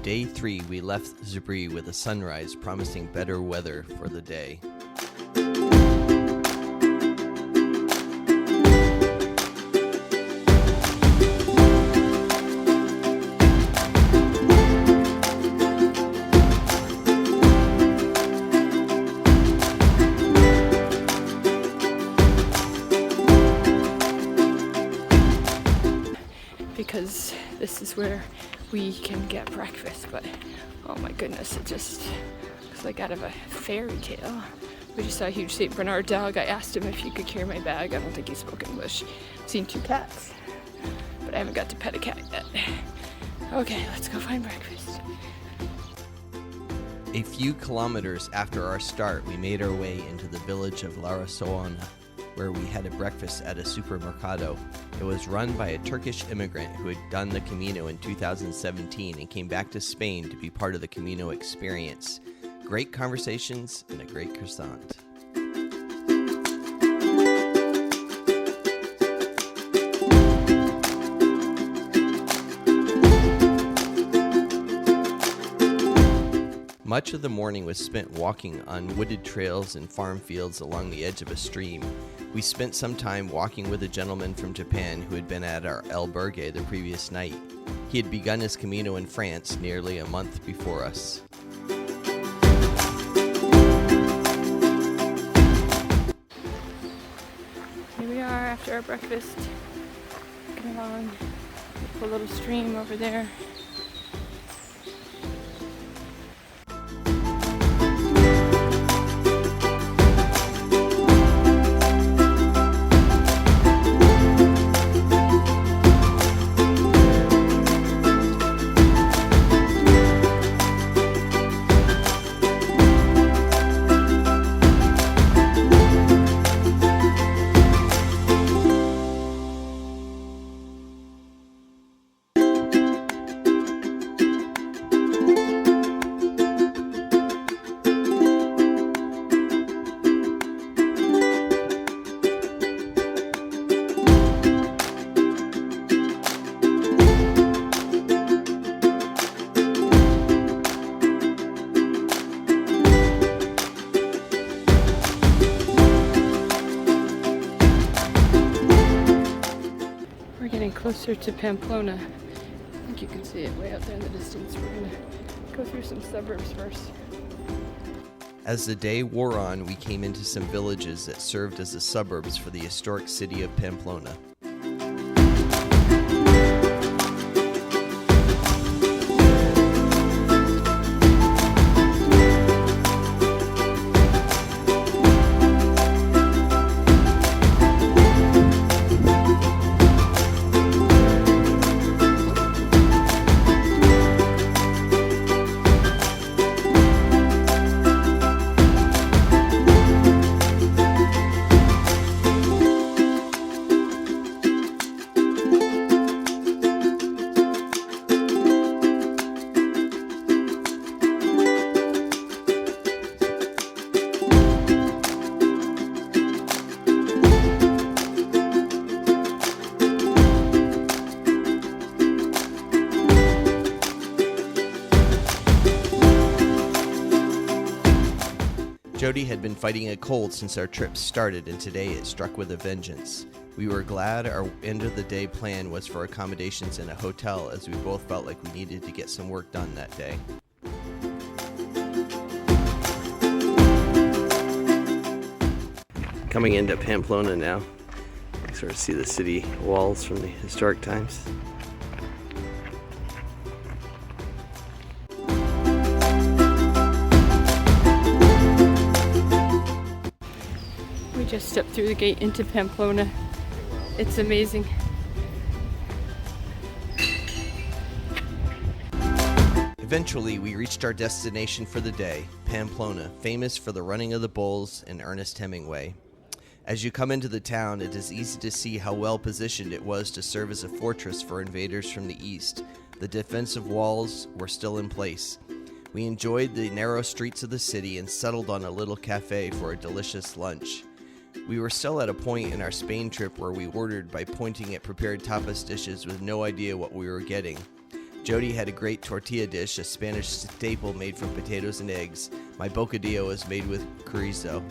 day 3, we left Zubiri with a sunrise promising better weather for the day. Because this is where we can get breakfast, but oh my goodness, it just looks like out of a fairy tale. We just saw a huge St. Bernard dog. I asked him if he could carry my bag. I don't think he spoke English. I've seen 2 cats, but I haven't got to pet a cat yet. Okay, let's go find breakfast. A few kilometers after our start, we made our way into the village of Larasoana, where we had a breakfast at a supermercado. It was run by a Turkish immigrant who had done the Camino in 2017 and came back to Spain to be part of the Camino experience. Great conversations and a great croissant. Much of the morning was spent walking on wooded trails and farm fields along the edge of a stream. We spent some time walking with a gentleman from Japan who had been at our albergue the previous night. He had begun his Camino in France nearly a month before us. Here we are after our breakfast. Come along a little stream over there. Closer to Pamplona. I think you can see it way out there in the distance. We're gonna go through some suburbs first. As the day wore on, we came into some villages that served as the suburbs for the historic city of Pamplona. Jody had been fighting a cold since our trip started, and today it struck with a vengeance. We were glad our end of the day plan was for accommodations in a hotel, as we both felt like we needed to get some work done that day. Coming into Pamplona now. You can sort of see the city walls from the historic times. We just stepped through the gate into Pamplona. It's amazing. Eventually, we reached our destination for the day, Pamplona, famous for the running of the bulls and Ernest Hemingway. As you come into the town, it is easy to see how well positioned it was to serve as a fortress for invaders from the east. The defensive walls were still in place. We enjoyed the narrow streets of the city and settled on a little cafe for a delicious lunch. We were still at a point in our Spain trip where we ordered by pointing at prepared tapas dishes with no idea what we were getting. Jody had a great tortilla dish, a Spanish staple made from potatoes and eggs. My bocadillo was made with chorizo.